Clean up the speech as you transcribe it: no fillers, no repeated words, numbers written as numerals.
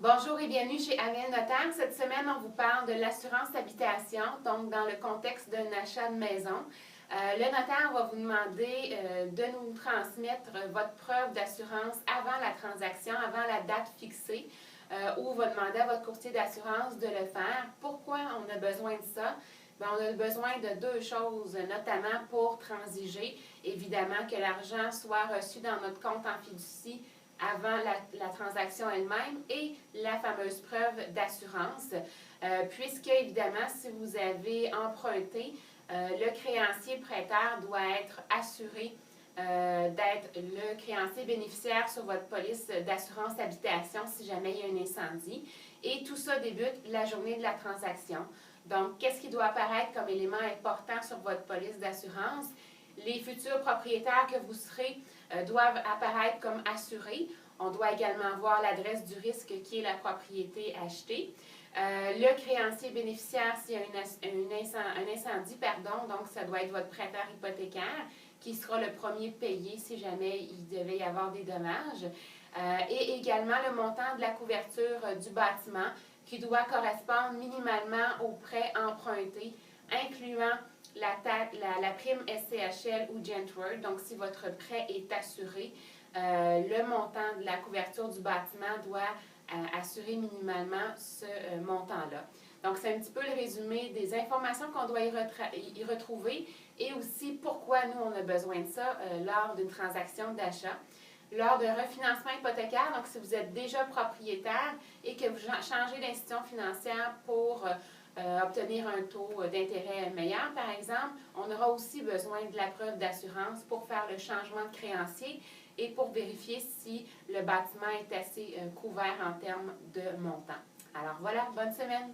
Bonjour et bienvenue chez Amiel Notaire. Cette semaine, on vous parle de l'assurance habitation, donc dans le contexte d'un achat de maison. Le notaire va vous demander de nous transmettre votre preuve d'assurance avant la transaction, avant la date fixée, ou va demander à votre courtier d'assurance de le faire. Pourquoi on a besoin de ça? Bien, on a besoin de deux choses, notamment pour transiger. Évidemment, que l'argent soit reçu dans notre compte en fiducie avant la transaction elle-même et la fameuse preuve d'assurance, puisque évidemment, si vous avez emprunté, le créancier prêteur doit être assuré d'être le créancier bénéficiaire sur votre police d'assurance habitation si jamais il y a un incendie. Et tout ça débute la journée de la transaction. Donc, qu'est-ce qui doit apparaître comme élément important sur votre police d'assurance? Les futurs propriétaires que vous serez doivent apparaître comme assurés. On doit également voir l'adresse du risque qui est la propriété achetée. Le créancier bénéficiaire s'il y a un incendie, donc ça doit être votre prêteur hypothécaire qui sera le premier payé si jamais il devait y avoir des dommages. Et également le montant de la couverture du bâtiment qui doit correspondre minimalement au prêt emprunté, incluant la prime SCHL ou Genworth. Donc, si votre prêt est assuré, le montant de la couverture du bâtiment doit assurer minimalement ce montant-là. Donc, c'est un petit peu le résumé des informations qu'on doit y retrouver et aussi pourquoi nous, on a besoin de ça lors d'une transaction d'achat. Lors d'un refinancement hypothécaire, donc si vous êtes déjà propriétaire et que vous changez d'institution financière pour obtenir un taux d'intérêt meilleur, par exemple, on aura aussi besoin de la preuve d'assurance pour faire le changement de créancier et pour vérifier si le bâtiment est assez couvert en termes de montant. Alors voilà, bonne semaine!